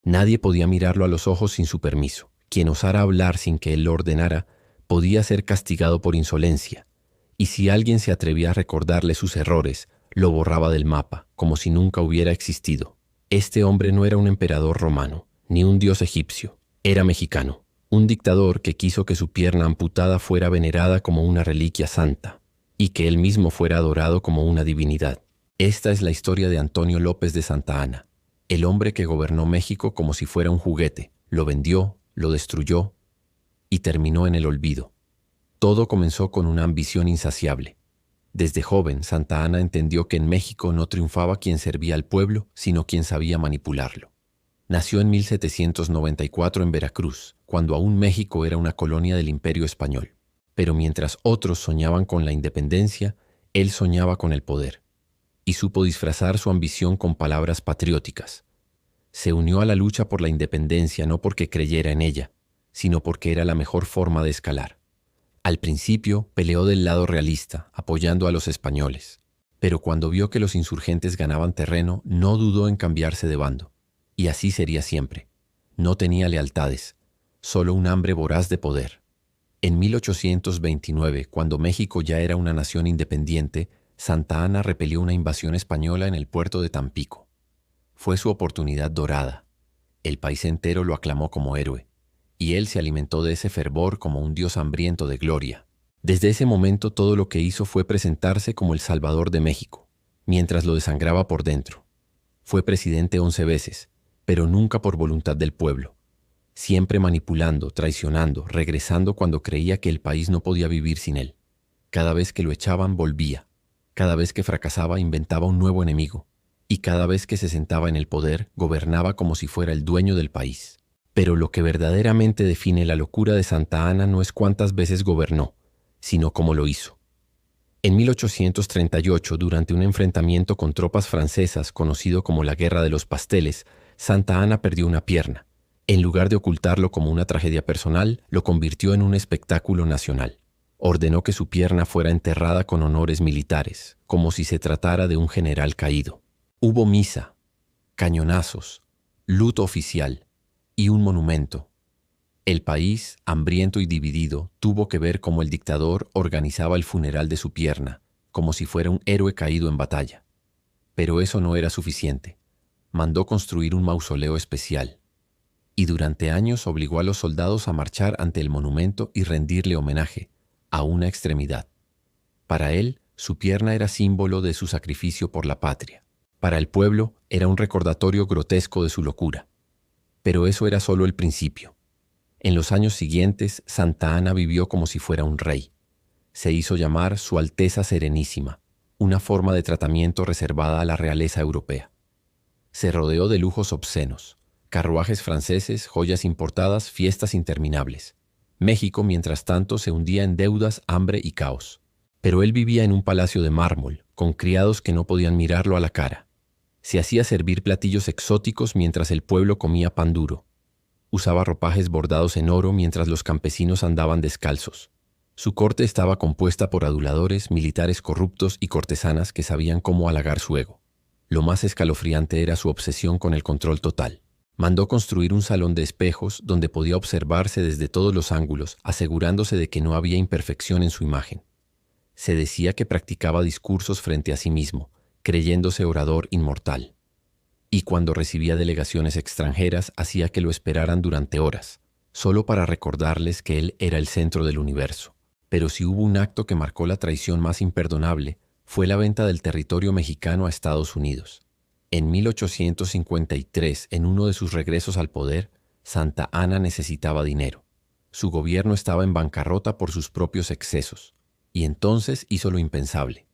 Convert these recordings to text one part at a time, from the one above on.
Nadie podía mirarlo a los ojos sin su permiso. Quien osara hablar sin que él lo ordenara podía ser castigado por insolencia, y si alguien se atrevía a recordarle sus errores, lo borraba del mapa, como si nunca hubiera existido. Este hombre no era un emperador romano, ni un dios egipcio, era mexicano, un dictador que quiso que su pierna amputada fuera venerada como una reliquia santa, y que él mismo fuera adorado como una divinidad. Esta es la historia de Antonio López de Santa Anna, el hombre que gobernó México como si fuera un juguete, lo vendió, lo destruyó y terminó en el olvido. Todo comenzó con una ambición insaciable. Desde joven, Santa Anna entendió que en México no triunfaba quien servía al pueblo, sino quien sabía manipularlo. Nació en 1794 en Veracruz, cuando aún México era una colonia del Imperio Español. Pero mientras otros soñaban con la independencia, él soñaba con el poder. Y supo disfrazar su ambición con palabras patrióticas. Se unió a la lucha por la independencia no porque creyera en ella, sino porque era la mejor forma de escalar. Al principio peleó del lado realista, apoyando a los españoles. Pero cuando vio que los insurgentes ganaban terreno, no dudó en cambiarse de bando. Y así sería siempre. No tenía lealtades, solo un hambre voraz de poder. En 1829, cuando México ya era una nación independiente, Santa Anna repelió una invasión española en el puerto de Tampico. Fue su oportunidad dorada. El país entero lo aclamó como héroe, y él se alimentó de ese fervor como un dios hambriento de gloria. Desde ese momento todo lo que hizo fue presentarse como el Salvador de México, mientras lo desangraba por dentro. Fue presidente 11 veces, pero nunca por voluntad del pueblo. Siempre manipulando, traicionando, regresando cuando creía que el país no podía vivir sin él. Cada vez que lo echaban, volvía. Cada vez que fracasaba, inventaba un nuevo enemigo. Y cada vez que se sentaba en el poder, gobernaba como si fuera el dueño del país. Pero lo que verdaderamente define la locura de Santa Anna no es cuántas veces gobernó, sino cómo lo hizo. En 1838, durante un enfrentamiento con tropas francesas conocido como la Guerra de los Pasteles, Santa Anna perdió una pierna. En lugar de ocultarlo como una tragedia personal, lo convirtió en un espectáculo nacional. Ordenó que su pierna fuera enterrada con honores militares, como si se tratara de un general caído. Hubo misa, cañonazos, luto oficial y un monumento. El país, hambriento y dividido, tuvo que ver cómo el dictador organizaba el funeral de su pierna, como si fuera un héroe caído en batalla. Pero eso no era suficiente. Mandó construir un mausoleo especial. Y durante años obligó a los soldados a marchar ante el monumento y rendirle homenaje, a una extremidad. Para él, su pierna era símbolo de su sacrificio por la patria. Para el pueblo, era un recordatorio grotesco de su locura. Pero eso era solo el principio. En los años siguientes, Santa Anna vivió como si fuera un rey. Se hizo llamar Su Alteza Serenísima, una forma de tratamiento reservada a la realeza europea. Se rodeó de lujos obscenos, carruajes franceses, joyas importadas, fiestas interminables. México, mientras tanto, se hundía en deudas, hambre y caos. Pero él vivía en un palacio de mármol, con criados que no podían mirarlo a la cara. Se hacía servir platillos exóticos mientras el pueblo comía pan duro. Usaba ropajes bordados en oro mientras los campesinos andaban descalzos. Su corte estaba compuesta por aduladores, militares corruptos y cortesanas que sabían cómo halagar su ego. Lo más escalofriante era su obsesión con el control total. Mandó construir un salón de espejos donde podía observarse desde todos los ángulos, asegurándose de que no había imperfección en su imagen. Se decía que practicaba discursos frente a sí mismo, creyéndose orador inmortal. Y cuando recibía delegaciones extranjeras, hacía que lo esperaran durante horas, solo para recordarles que él era el centro del universo. Pero si hubo un acto que marcó la traición más imperdonable, fue la venta del territorio mexicano a Estados Unidos. En 1853, en uno de sus regresos al poder, Santa Anna necesitaba dinero. Su gobierno estaba en bancarrota por sus propios excesos, y entonces hizo lo impensable.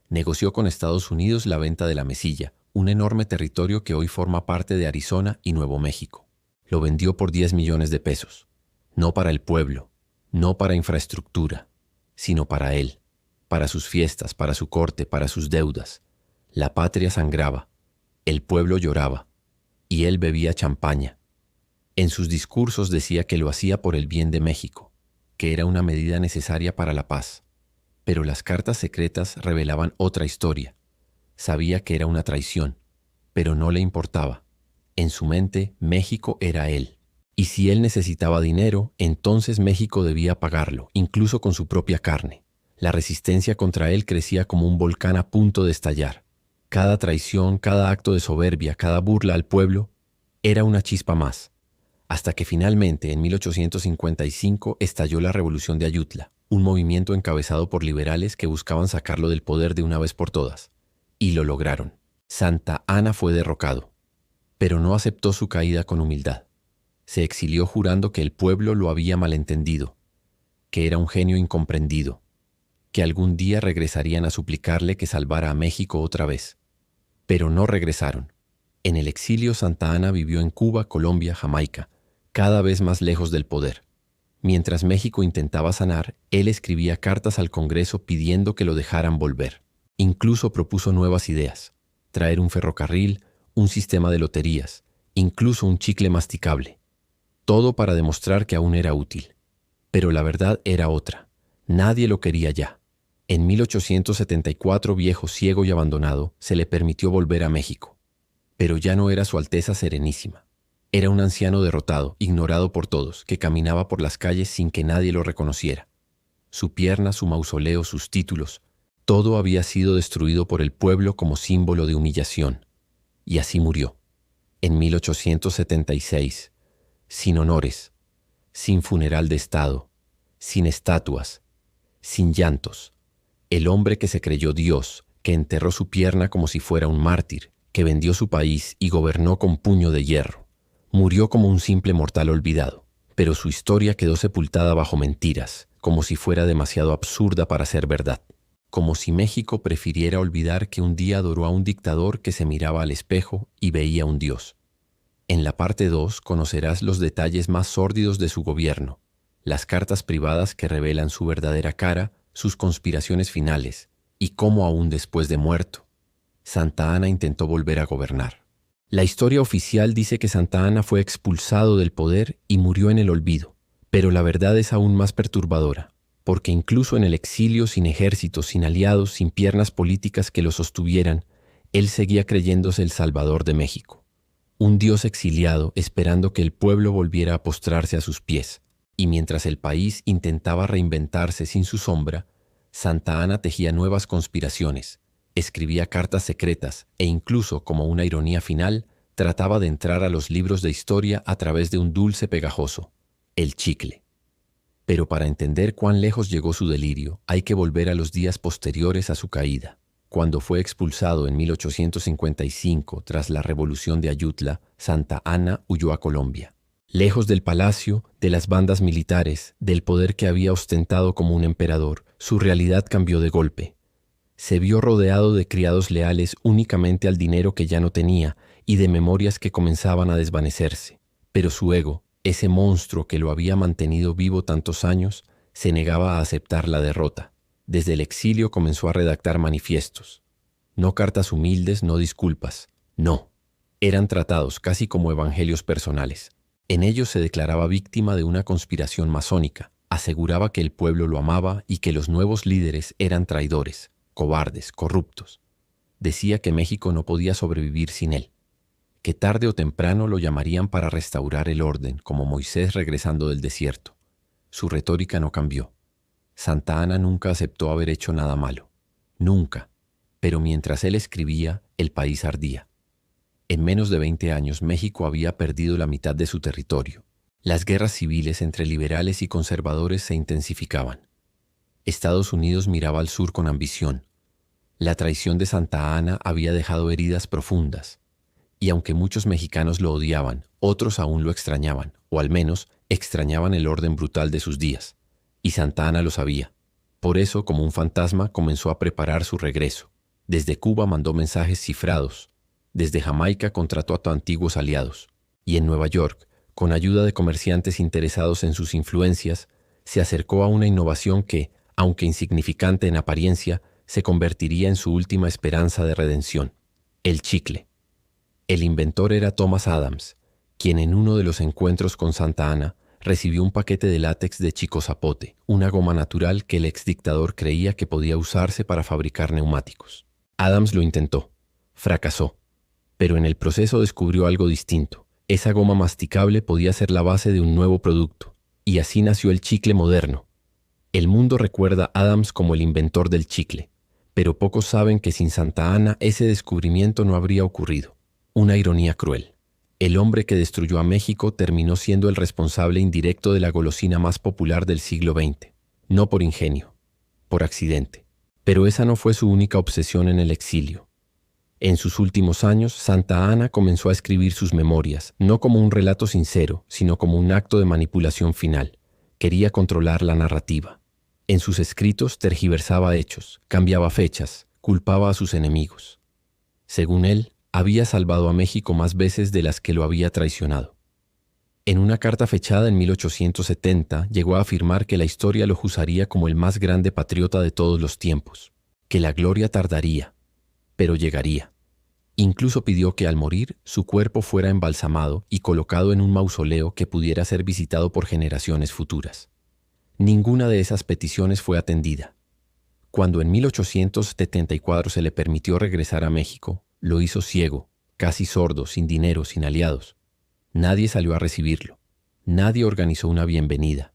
Negoció con Estados Unidos la venta de la Mesilla, un enorme territorio que hoy forma parte de Arizona y Nuevo México. Lo vendió por 10 millones de pesos. No para el pueblo, no para infraestructura, sino para él, para sus fiestas, para su corte, para sus deudas. La patria sangraba. El pueblo lloraba, y él bebía champaña. En sus discursos decía que lo hacía por el bien de México, que era una medida necesaria para la paz. Pero las cartas secretas revelaban otra historia. Sabía que era una traición, pero no le importaba. En su mente, México era él. Y si él necesitaba dinero, entonces México debía pagarlo, incluso con su propia carne. La resistencia contra él crecía como un volcán a punto de estallar. Cada traición, cada acto de soberbia, cada burla al pueblo, era una chispa más. Hasta que finalmente, en 1855, estalló la Revolución de Ayutla, un movimiento encabezado por liberales que buscaban sacarlo del poder de una vez por todas. Y lo lograron. Santa Anna fue derrocado, pero no aceptó su caída con humildad. Se exilió jurando que el pueblo lo había malentendido, que era un genio incomprendido, que algún día regresarían a suplicarle que salvara a México otra vez. Pero no regresaron. En el exilio, Santa Anna vivió en Cuba, Colombia, Jamaica, cada vez más lejos del poder. Mientras México intentaba sanar, él escribía cartas al Congreso pidiendo que lo dejaran volver. Incluso propuso nuevas ideas: traer un ferrocarril, un sistema de loterías, incluso un chicle masticable. Todo para demostrar que aún era útil. Pero la verdad era otra. Nadie lo quería ya. En 1874, viejo, ciego y abandonado, se le permitió volver a México. Pero ya no era Su Alteza Serenísima. Era un anciano derrotado, ignorado por todos, que caminaba por las calles sin que nadie lo reconociera. Su pierna, su mausoleo, sus títulos, todo había sido destruido por el pueblo como símbolo de humillación. Y así murió. En 1876, sin honores, sin funeral de Estado, sin estatuas, sin llantos. El hombre que se creyó Dios, que enterró su pierna como si fuera un mártir, que vendió su país y gobernó con puño de hierro. Murió como un simple mortal olvidado, pero su historia quedó sepultada bajo mentiras, como si fuera demasiado absurda para ser verdad. Como si México prefiriera olvidar que un día adoró a un dictador que se miraba al espejo y veía un Dios. En la parte 2 conocerás los detalles más sórdidos de su gobierno, las cartas privadas que revelan su verdadera cara, sus conspiraciones finales, y cómo aún después de muerto, Santa Anna intentó volver a gobernar. La historia oficial dice que Santa Anna fue expulsado del poder y murió en el olvido, pero la verdad es aún más perturbadora, porque incluso en el exilio, sin ejército, sin aliados, sin piernas políticas que lo sostuvieran, él seguía creyéndose el salvador de México. Un Dios exiliado esperando que el pueblo volviera a postrarse a sus pies. Y mientras el país intentaba reinventarse sin su sombra, Santa Anna tejía nuevas conspiraciones, escribía cartas secretas e incluso, como una ironía final, trataba de entrar a los libros de historia a través de un dulce pegajoso, el chicle. Pero para entender cuán lejos llegó su delirio, hay que volver a los días posteriores a su caída. Cuando fue expulsado en 1855 tras la Revolución de Ayutla, Santa Anna huyó a Colombia. Lejos del palacio, de las bandas militares, del poder que había ostentado como un emperador, su realidad cambió de golpe. Se vio rodeado de criados leales únicamente al dinero que ya no tenía y de memorias que comenzaban a desvanecerse. Pero su ego, ese monstruo que lo había mantenido vivo tantos años, se negaba a aceptar la derrota. Desde el exilio comenzó a redactar manifiestos. No cartas humildes, no disculpas. No. Eran tratados casi como evangelios personales. En ellos se declaraba víctima de una conspiración masónica, aseguraba que el pueblo lo amaba y que los nuevos líderes eran traidores, cobardes, corruptos. Decía que México no podía sobrevivir sin él, que tarde o temprano lo llamarían para restaurar el orden, como Moisés regresando del desierto. Su retórica no cambió. Santa Anna nunca aceptó haber hecho nada malo. Nunca. Pero mientras él escribía, el país ardía. En menos de 20 años, México había perdido la mitad de su territorio. Las guerras civiles entre liberales y conservadores se intensificaban. Estados Unidos miraba al sur con ambición. La traición de Santa Anna había dejado heridas profundas. Y aunque muchos mexicanos lo odiaban, otros aún lo extrañaban, o al menos extrañaban el orden brutal de sus días. Y Santa Anna lo sabía. Por eso, como un fantasma, comenzó a preparar su regreso. Desde Cuba mandó mensajes cifrados. Desde Jamaica contrató a antiguos aliados. Y en Nueva York, con ayuda de comerciantes interesados en sus influencias, se acercó a una innovación que, aunque insignificante en apariencia, se convertiría en su última esperanza de redención: el chicle. El inventor era Thomas Adams, quien en uno de los encuentros con Santa Anna recibió un paquete de látex de chico zapote, una goma natural que el exdictador creía que podía usarse para fabricar neumáticos. Adams lo intentó. Fracasó. Pero en el proceso descubrió algo distinto. Esa goma masticable podía ser la base de un nuevo producto. Y así nació el chicle moderno. El mundo recuerda a Adams como el inventor del chicle, pero pocos saben que sin Santa Anna ese descubrimiento no habría ocurrido. Una ironía cruel. El hombre que destruyó a México terminó siendo el responsable indirecto de la golosina más popular del siglo XX. No por ingenio, por accidente. Pero esa no fue su única obsesión en el exilio. En sus últimos años, Santa Anna comenzó a escribir sus memorias, no como un relato sincero, sino como un acto de manipulación final. Quería controlar la narrativa. En sus escritos tergiversaba hechos, cambiaba fechas, culpaba a sus enemigos. Según él, había salvado a México más veces de las que lo había traicionado. En una carta fechada en 1870, llegó a afirmar que la historia lo juzgaría como el más grande patriota de todos los tiempos, que la gloria tardaría, pero llegaría. Incluso pidió que al morir su cuerpo fuera embalsamado y colocado en un mausoleo que pudiera ser visitado por generaciones futuras. Ninguna de esas peticiones fue atendida. Cuando en 1874 se le permitió regresar a México, lo hizo ciego, casi sordo, sin dinero, sin aliados. Nadie salió a recibirlo. Nadie organizó una bienvenida.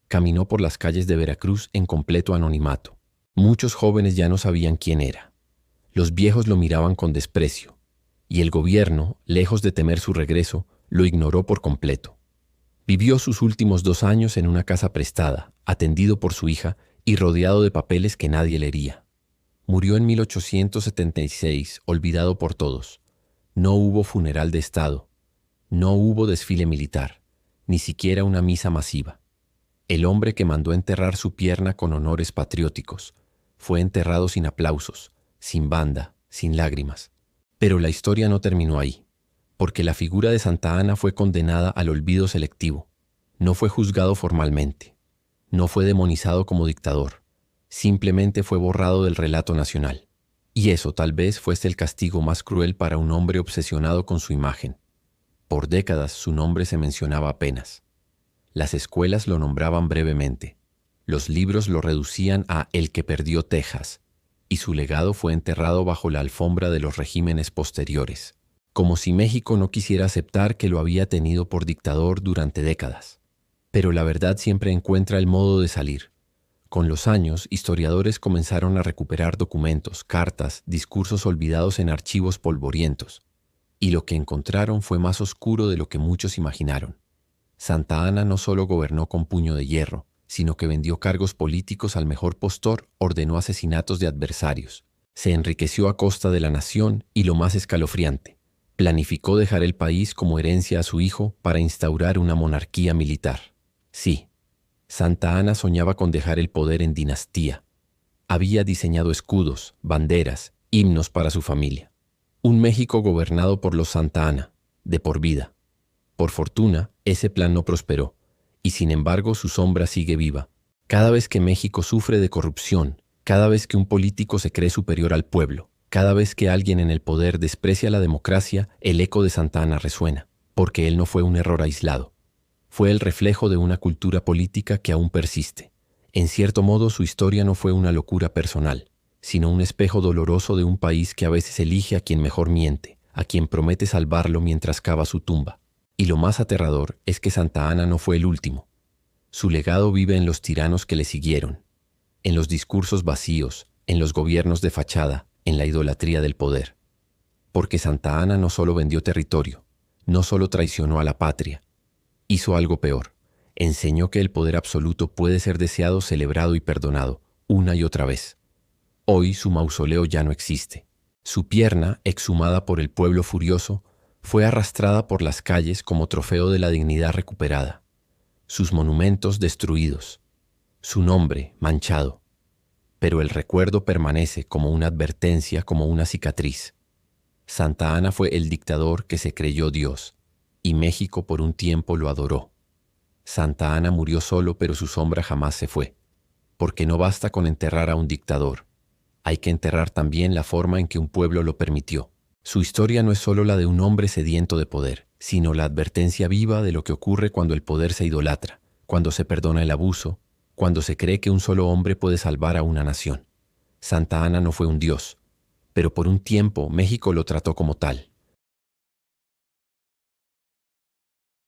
Caminó por las calles de Veracruz en completo anonimato. Muchos jóvenes ya no sabían quién era. Los viejos lo miraban con desprecio, y el gobierno, lejos de temer su regreso, lo ignoró por completo. Vivió sus últimos 2 años en una casa prestada, atendido por su hija y rodeado de papeles que nadie leería. Murió en 1876, olvidado por todos. No hubo funeral de Estado, no hubo desfile militar, ni siquiera una misa masiva. El hombre que mandó enterrar su pierna con honores patrióticos fue enterrado sin aplausos, sin banda, sin lágrimas. Pero la historia no terminó ahí, porque la figura de Santa Anna fue condenada al olvido selectivo. No fue juzgado formalmente, no fue demonizado como dictador, simplemente fue borrado del relato nacional. Y eso tal vez fuese el castigo más cruel para un hombre obsesionado con su imagen. Por décadas su nombre se mencionaba apenas. Las escuelas lo nombraban brevemente. Los libros lo reducían a el que perdió Texas, y su legado fue enterrado bajo la alfombra de los regímenes posteriores, como si México no quisiera aceptar que lo había tenido por dictador durante décadas. Pero la verdad siempre encuentra el modo de salir. Con los años, historiadores comenzaron a recuperar documentos, cartas, discursos olvidados en archivos polvorientos, y lo que encontraron fue más oscuro de lo que muchos imaginaron. Santa Anna no solo gobernó con puño de hierro, sino que vendió cargos políticos al mejor postor, ordenó asesinatos de adversarios, se enriqueció a costa de la nación y, lo más escalofriante, planificó dejar el país como herencia a su hijo para instaurar una monarquía militar. Sí, Santa Anna soñaba con dejar el poder en dinastía. Había diseñado escudos, banderas, himnos para su familia. Un México gobernado por los Santa Anna, de por vida. Por fortuna, ese plan no prosperó, y sin embargo su sombra sigue viva. Cada vez que México sufre de corrupción, cada vez que un político se cree superior al pueblo, cada vez que alguien en el poder desprecia la democracia, el eco de Santa Anna resuena, porque él no fue un error aislado. Fue el reflejo de una cultura política que aún persiste. En cierto modo, su historia no fue una locura personal, sino un espejo doloroso de un país que a veces elige a quien mejor miente, a quien promete salvarlo mientras cava su tumba. Y lo más aterrador es que Santa Anna no fue el último. Su legado vive en los tiranos que le siguieron, en los discursos vacíos, en los gobiernos de fachada, en la idolatría del poder. Porque Santa Anna no solo vendió territorio, no solo traicionó a la patria, hizo algo peor. Enseñó que el poder absoluto puede ser deseado, celebrado y perdonado, una y otra vez. Hoy su mausoleo ya no existe. Su pierna, exhumada por el pueblo furioso, fue arrastrada por las calles como trofeo de la dignidad recuperada. Sus monumentos destruidos. Su nombre manchado. Pero el recuerdo permanece como una advertencia, como una cicatriz. Santa Anna fue el dictador que se creyó Dios, y México por un tiempo lo adoró. Santa Anna murió solo, pero su sombra jamás se fue, porque no basta con enterrar a un dictador. Hay que enterrar también la forma en que un pueblo lo permitió. Su historia no es solo la de un hombre sediento de poder, sino la advertencia viva de lo que ocurre cuando el poder se idolatra, cuando se perdona el abuso, cuando se cree que un solo hombre puede salvar a una nación. Santa Anna no fue un dios, pero por un tiempo México lo trató como tal.